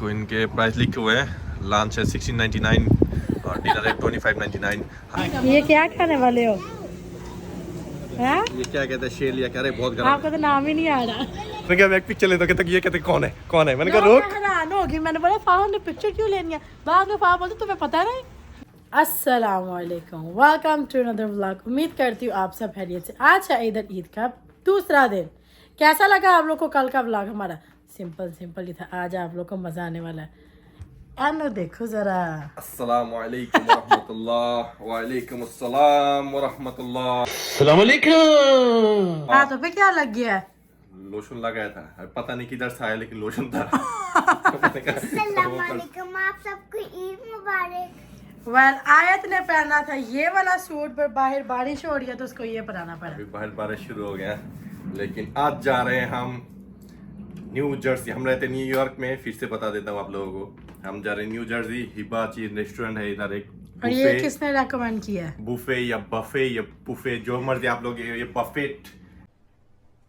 तो इनके प्राइस लिखे हुए हैं। लंच है 1699 और डिनर है 2599। ये क्या खाने वाले हो? हैं? ये क्या कहते हैं, शेल या क्या? अरे बहुत गर्म है। आपका तो नाम ही नहीं आ रहा। मैं क्या बैक पिक चले तो कहते ये कहते कौन है कौन है, मैंने कहा रोक। हैरान होगी, मैंने बोला फाहम ने पिक्चर क्यों लेनी है, बाद में फाहम बोलते तुम्हें पता नहीं। अस्सलामुअलैकुम, वेलकम टू अनदर व्लॉग। उम्मीद करती हूँ आप सब खैरियत से। आज है ईद का दूसरा दिन। कैसा लगा आप लोग को कल का व्लॉग? हमारा सिंपल ही था। आज आप लोग को मजा आने वाला है। एनो देखो जरा। अस्सलाम वालेकुम वरहमतुल्लाह। वालेकुम अस्सलाम वरहमतुल्लाह। अस्सलाम वालेकुम। हाथों पे क्या लग गया है? लोशन लगाया था, पता नहीं किधर से आया लेकिन लोशन था। अस्सलामुअलैकुम, आप सबको ईद मुबारक। वेल आयत ने पहना था ये वाला सूट, पर बाहर बारिश हो रही है तो उसको ये पहनाना पड़ा। अभी बाहर बारिश शुरू हो गया, लेकिन आज जा रहे हैं हम न्यू जर्सी। हम रहते न्यूयॉर्क में, फिर से बता देता हूँ आप लोगों को। हम जा रहे हैं न्यू जर्सी। हिबाची रेस्टोरेंट है इधर, एक और ये किसने रेकमेंड किया है? बुफे या बफे या बुफे, जो मर्जी आप लोग, ये बफेट।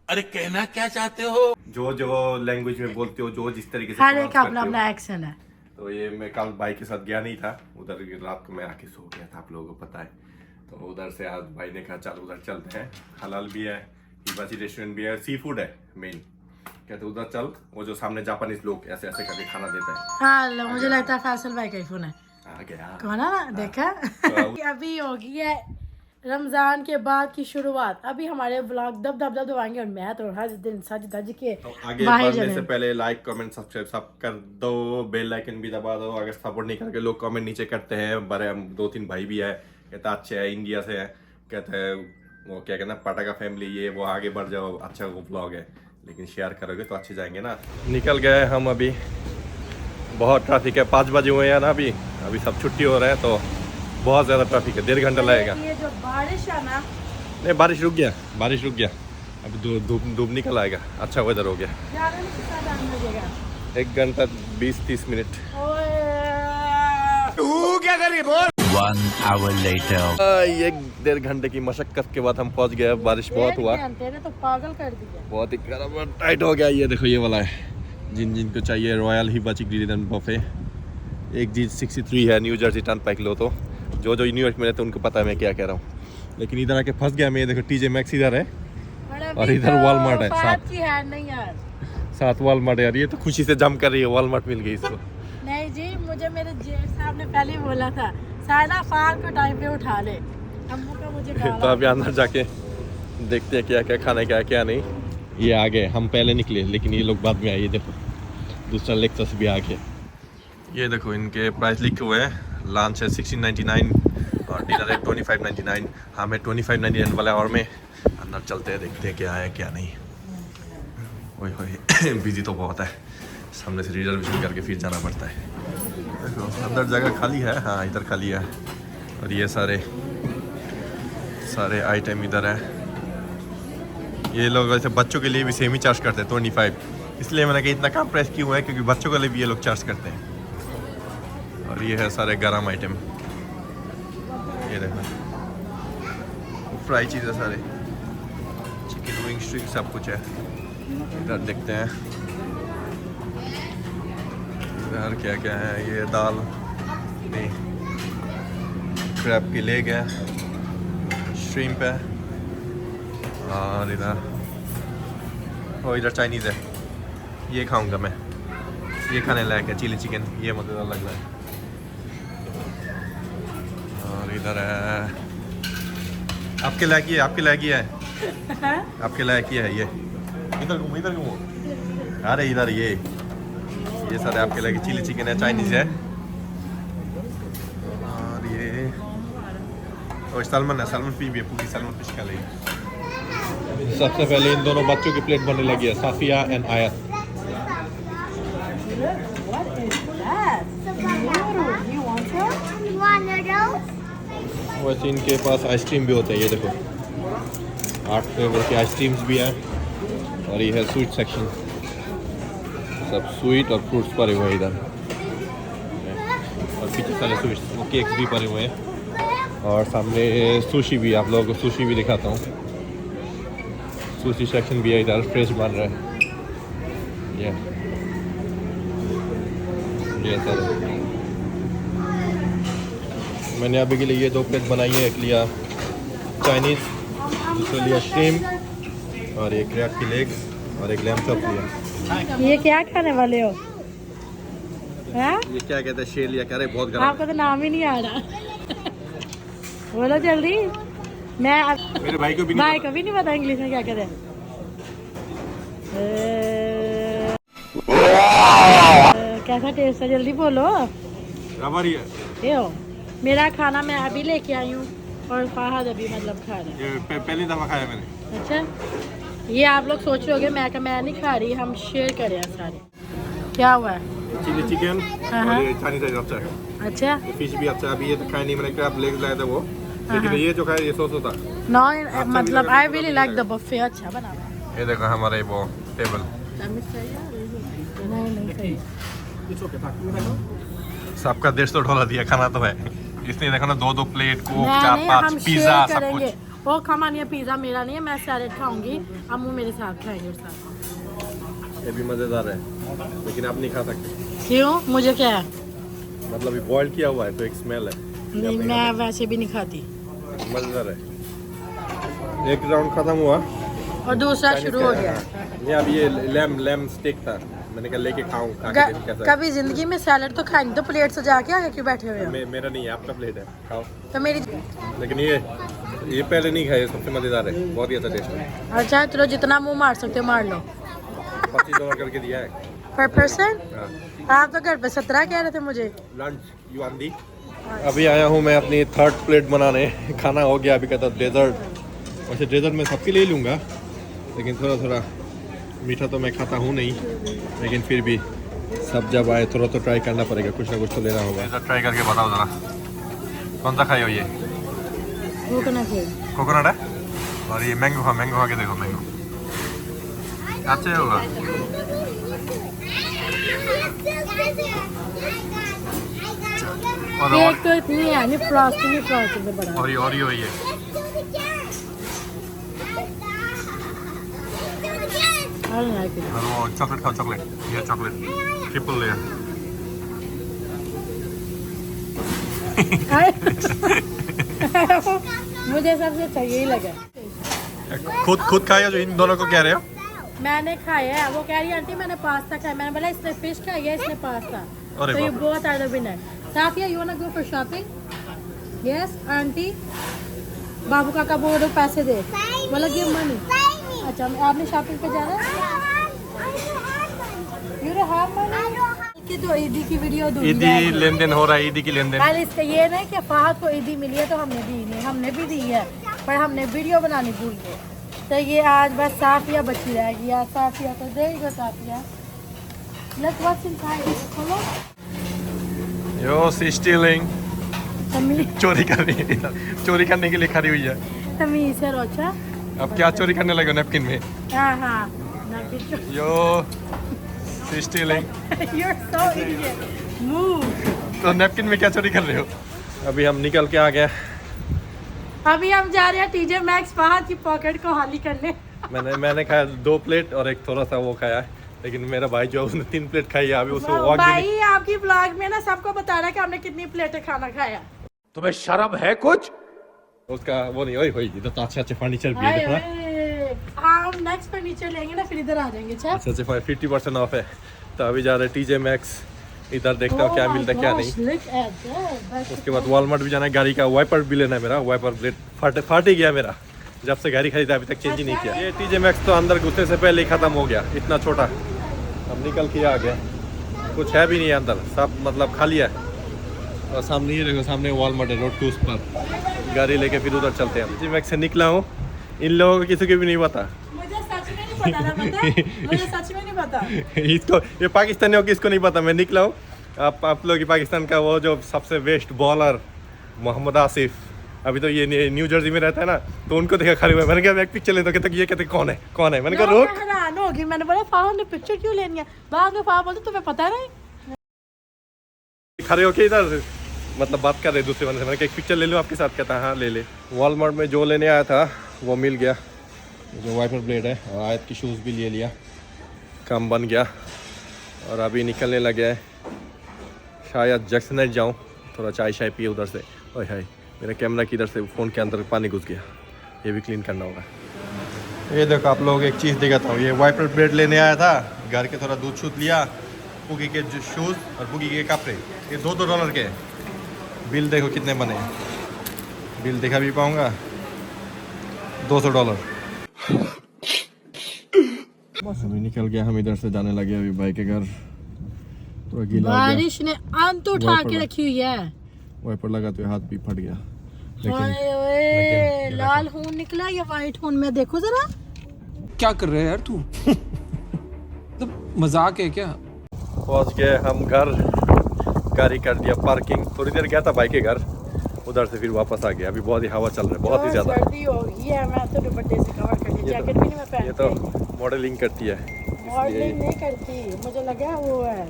अरे कहना क्या चाहते हो? जो जो लैंग्वेज में बोलते हो, जो जिस तरीके से हर एक pronounce अपना करते हो। अपना एक्शन है। तो ये मैं कल भाई के साथ गया नहीं था उधर, रात को मैं आके सो गया था, आप लोगों को पता है। तो उधर से आज भाई ने कहा चल उधर चलते हैं, हलाल भी है, हिबाची रेस्टोरेंट भी है, सी फूड है मेन। कहते उधर चल, वो जो सामने जापानीज लोग ऐसे ऐसे करके खाना देते हैं। हाँ, मुझे लगता है फैसल भाई का ही फोन है। आ गया कौन है ना, देखा? अभी होगी है रमजान के बाद की शुरुआत। अभी हमारे ब्लॉग दब दबाएंगे और मैं तो हर दिन सज धज के तो आगे बाहर बढ़ने जाने। से पहले लाइक कमेंट सब्सक्राइब सब कर दो, बेल आइकन भी दबा दो। अगर सपोर्ट नहीं करके लोग कमेंट नीचे करते हैं, बड़े 2-3 भाई भी है, कहते अच्छे है, इंडिया से है, कहते हैं वो क्या कहना पटाखा फैमिली, ये वो आगे बढ़ जाओ, अच्छा वो ब्लॉग है, लेकिन शेयर करोगे तो अच्छे जाएंगे ना। निकल गए हम अभी, बहुत ट्रैफिक है, 5 बजे हुए हैं ना अभी सब छुट्टी हो रहे हैं, तो बहुत ज़्यादा ट्रैफिक है, 1.5 घंटा लगेगा। ये जो बारिश है ना, नहीं बारिश रुक गया, अभी धूप निकल आएगा, अच्छा वेदर हो गया। जाने में कितना टाइम लगेगा? 1 घंटा 20-30 मिनट। तू क्या करी बोल? 1 hour later. 1-1.5 घंटे की मशक्कत के बाद हम पहुंच गए। बारिश बहुत हुआ, तेरे तो पागल कर दिया। बहुत ही गर्म टाइट हो गया। ये देखो ये वाला है, जिनको चाहिए रॉयल हिबाची ग्रिल बफे। एक चीज 63 है, न्यू जर्सी टर्नपाइक लो। तो जो न्यूयॉर्क में रहते हैं उनको पता है मैं क्या कह रहा हूँ, लेकिन इधर आके फंस गया मैं। ये देखो टीजे मैक्स इधर है और इधर वॉलमार्ट है साथ वॉलमार्ट है यार। ये तो खुशी से जम कर रही है, वॉलमार्ट मिल गई इसको। नहीं जी, मुझे मेरे जेठ साहब ने पहले ही बोला था साइना फार को टाइम पे उठा ले। अम्मू का मुझे तो अभी अंदर जाके देखते हैं क्या क्या खाने का क्या नहीं। ये आ गए, हम पहले निकले लेकिन ये लोग बाद में आए। ये देखो दूसरा लेक्चर्स भी आ गया। ये देखो इनके प्राइस लिखे हुए हैं। लंच है 1699 और डिनर है 2599। हमें 2599 वाला और में अंदर चलते हैं, देखते हैं क्या है क्या नहीं। ओए बिजी तो बहुत है, सामने से रिजर्वेशन करके फिर जाना पड़ता है। देखो अंदर जगह खाली है, हाँ इधर खाली है। और ये सारे आइटम इधर है। ये लोग वैसे बच्चों के लिए भी सेम ही चार्ज करते हैं 25, इसलिए मैंने कहा इतना कम प्राइस क्यों है, क्योंकि बच्चों के लिए भी ये लोग चार्ज करते हैं। और ये है सारे गरम आइटम, ये देखो फ्राई चीज़ है, सारे चिकन विंग स्ट्रिंग सब कुछ है। इधर देखते हैं इधर क्या क्या है। ये दाल नहीं, क्रैब की लेग है, श्रिम्प है, और इधर चाइनीज़ है। ये खाऊंगा मैं, ये खाने लायक है, चिली चिकन, ये मज़ेदार लग रहा है। और इधर है आपके लायक ही है, आपके लायक ही है, आपके लायक ही है। ये इधर घूमो, अरे इधर ये सारे आपके लायक चिली चिकन है, चाइनीज़ है। और ये और सलमन है, सलमन फिश भी है, पूरी सलमन फिश खा लेगी। सबसे पहले इन दोनों बच्चों की प्लेट बनने लगी है, साफिया एंड आयत। वैसे इनके पास आइसक्रीम भी होते हैं, ये देखो 8 फ्लेवर के आइसक्रीम्स भी हैं। और ये है स्वीट सेक्शन, सब स्वीट और फ्रूट्स पड़े हुए हैं इधर, और पीछे सारे स्वीट्स, वो केक्स भी पड़े हुए हैं। और सामने सुशी भी, आप लोगों को सुशी भी दिखाता हूँ। सुशी सेक्शन भी है इधर, फ्रेश बन रहा है। ये ये सर मैंने अभी के लिए ये 2 प्लेट बनाई है। एक लिया चाइनीज़, दूसरा लिया श्रिम्प और एक क्रैब की लेग्स और एक लैम्ब चॉप लिया। ये क्या खाने वाले हो? हाँ? ये क्या कहते हैं, शेर लिया। कह रहे बहुत गर्म आपको तो नाम ही नहीं आ रहा। बोलो जल्दी। मेरे भाई को भी नहीं पता। कभी नहीं पता इंग्लिश में क्या कहते हैं। कैसा टेस्ट है, जल्दी बोलो। रबड़ी है। ये हो मेरा खाना मैं अभी लेके आई हूँ और फहद अभी मतलब खा रहा है। ये पहली दफ़ा खाया मैंने। अच्छा, ये आप लोग सोच रहे होगे मैं नहीं खा रही, हम शेयर करें सारे। क्या हुआ है? चिली चिकन हाँ। और ये चाइनीज़ है अच्छा है। अच्छा, ये फिश भी अच्छा है। अभी ये तो खाया नहीं मैंने, क्रैब लेग्स लाया था वो, लेकिन ये जो खाया ये सॉस होता। नो मतलब I really like the buffet. अच्छा बना हुआ है। ये देखो हमारे वो टेबल। नहीं सबका 150 डॉलर दिया, खाना तो है। इसने देखो ना 2-2 प्लेट कोक, नहीं, 4-5 हम पिज्जा शेयर सब करेंगे। कुछ। वो खाना ये पिज्जा मेरा नहीं है, मैं सैलेड खाऊंगी, अम्मू मेरे साथ खाएंगे और साथ। ये भी मज़ेदार है, लेकिन आप नहीं खा सकते। क्यों? मुझे क्या है? मतलब ये बॉयल किया हुआ है तो एक स्मेल है। नहीं, मैं वैसे भी नहीं खाती। मज़ेदार है। एक राउंड खत्म हुआ और दूसरा शुरू हो गया। ये अब ये लैम स्टेक था, मैंने कहा लेके खाऊं, खा के देखूं कैसा है। कभी जिंदगी में सैलेड तो खाएंगे तो प्लेट से जाके आगे क्यों बैठे हुए हो? मेरा नहीं है, आपका प्लेट है, खाओ। तो मेरी लेकिन ये पहले नहीं खाया, सबसे मज़ेदार है, बहुत ही अच्छा टेस्ट है। अच्छा चलो, जितना मुंह मार सकते हो मार लो। $25 करके दिया है। पर पर्सन? हाँ। आप तो घर पे 17 कह रहे थे मुझे। लंच यू आंदी। अभी आया हूँ मैं अपनी 3rd प्लेट बनाने। खाना हो गया, अभी कहता डेजर्ट। वैसे डेजर्ट मैं सबके लिए लूँगा, लेकिन थोड़ा मीठा तो मैं खाता हूँ नहीं, लेकिन फिर भी सब जब आए थोड़ा तो ट्राई करना पड़ेगा, कुछ ना कुछ तो लेना होगा। ऐसा ट्राई करके बताओ ज़रा, कौन सा खाए हो? ये कोकोनट है और ये मैंगो खा के देखो। मैंगो अच्छा होगा। और केक तो इतनी है नहीं, फ्रॉस्टिंग से बड़ा। और ये ओरियो है। I don't like it. और वो चॉकलेट खाओ, चॉकलेट, ये चॉकलेट ट्रिपल लेयर। मुझे सबसे अच्छा यही लगा। खुद खाया जो इन दोनों को कह रहे हो? मैंने खाया है, वो कह रही है आंटी मैंने पास्ता खाया। मैंने बोला इसने फिश खाई है, इसने पास्ता। अरे तो ये बाप। बहुत आधा winner. Safia, you want to go for shopping? Yes aunty. बाबू काका बोल रहे पैसे दे, बोला गिव मनी। अच्छा, आपने शॉपिंग पे जाना है? You don't have money? कि तो ईदी की वीडियो दूंगी। ईदी लेन देन हो रहा है, ईदी की लेन देन। यार इसका ये नहीं कि फहद को ईदी मिली है तो हमने दी नहीं, हमने भी दी है, पर हमने वीडियो बनानी भूल गए। तो ये आज बस साफिया बची रहेगी यार। साफिया को देगा। Safia let's what's inside. खोलो। यो सी स्टीलिंग, तमीज चोरी करने के लिए खड़ी हुई है। तमीज से रोचा। अब क्या चोरी करने लगे नैपकिन में? हाँ yo see stealing. You're so idiot. Move. तो नैपकिन में क्या चोरी कर रहे हो? अभी हम निकल के आ गए। अभी हम जा रहे हैं टीजे मैक्स फहद की पॉकेट को खाली करने। मैंने खाया 2 प्लेट और एक थोड़ा सा वो खाया है, लेकिन मेरा भाई जो उसने 3 प्लेट खाई है, अभी उसको वॉक भी नहीं। भाई आपकी ब्लॉग में ना सबको बता रहा है कि हमने कितनी प्लेटें खाना खाया। तुम्हें शर्म है कुछ? उसका वो नहीं। ओए इधर तो अच्छे फर्नीचर भी है, देखो ना। हम नेक्स्ट फर्नीचर लेंगे ना, फिर इधर आ जाएंगे। अच्छा 50% ऑफ है। तो अभी जा रहे हैं टीजे मैक्स, इधर देखता हूँ क्या मिलता है क्या नहीं। उसके बाद वॉलमार्ट भी जाना है, गाड़ी का वाइपर भी लेना है। मेरा वाइपर ब्लेड फट ही गया मेरा, जब से गाड़ी खरीदा अभी तक चेंज ही नहीं किया। ये टीजे मैक्स तो अंदर घुसने से पहले ही खत्म हो गया, इतना छोटा। अब निकल के आ गया, कुछ है भी नहीं अंदर, सब मतलब खाली है। और सामने ही देखो, सामने वॉलमार्ट है, रोड 2 पर। गाड़ी लेके फिर उधर चलते हैं। टीजे मैक्स से निकला हूँ, इन लोगों को किसी को भी नहीं पता। मुझे सच में नहीं पता ना, मुझे सच में नहीं पता। इसको, ये पाकिस्तानियों को इसको नहीं पता। मैं निकला हूँ, आप लोग की पाकिस्तान का वो जो सबसे बेस्ट बॉलर मोहम्मद आसिफ, अभी तो ये न्यू जर्सी में रहता है ना, तो उनको देखा खड़े हुए। मैंने कहा एक पिक्चर ले, तो कहते ये कहते कौन है। मैंने कहा रोक। हैरान होगी, मैंने बोला फहद ने पिक्चर क्यों लेनी है? बाद में फहद बोलते तुम्हें पता नहीं। खड़े होके इधर मतलब बात कर रहे दूसरे बंदे से। मैंने कहा एक पिक्चर ले लूँ आपके साथ? कहता हाँ ले। वॉलमार्ट में जो लेने आया था वो मिल गया, जो वाइपर ब्लेड है, और आयत की शूज़ भी ले लिया, काम बन गया। और अभी निकलने लगे हैं शायद जैक्सनेट जाऊँ, थोड़ा चाय शाय पिए उधर से। ओए हाय, मेरे कैमरा की इधर से फ़ोन के अंदर पानी घुस गया, ये भी क्लीन करना होगा। ये देखो आप लोग, एक चीज़ दिखाता हूँ। ये वाइपर ब्रेड लेने आया था घर के, थोड़ा दूध शूध लिया, बुगी के जो शूज़ और बुगी के कपड़े, ये $2 के। बिल देखो कितने बने, बिल दिखा भी पाऊँगा, $200। अभी निकल गया, हम इधर से जाने लगे अभी भाई के घर। थोड़ा गीला हो गया, बारिश ने अंत उठा के रखी हुई है। वाइपर लगा तो हाथ भी फट गया। हाय ओए, लाल खून निकला या वाइट खून, मैं देखो जरा। क्या कर रहे हैं यार तू? मतलब मजाक है क्या? पहुंच गए हम घर, गाड़ी कर दिया पार्किंग। थोड़ी देर गया था भाई के घर, उधर से फिर वापस आ गया। अभी बहुत ही हवा चल रहा है, बहुत ही ज्यादा। सर्दी हो गई है, मैं तो दुपट्टे से कवर कर लिया, जैकेट भी नहीं मैं पहनती। ये तो मॉडलिंग करती है, मॉडलिंग नहीं करती, मुझे लगा वो है,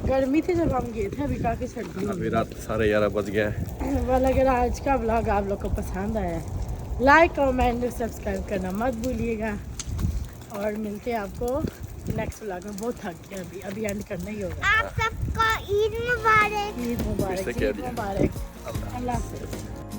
गर्मी थी जब हम गए थे, अभी काफी सर्दी अभी रात 11:30 बज गए हैं। वाला। अगर आज का ब्लॉग आप लोग को पसंद आया, लाइक कमेंट सब्सक्राइब करना मत भूलिएगा, और मिलते हैं आपको नेक्स्ट ब्लॉग में। बहुत थक गया, अभी एंड करना ही होगा। आप सबको ईद मुबारक। ईद मुबारक, फिर से कह ईद दिया। मुबारक, अल्लाह हाफ़िज़।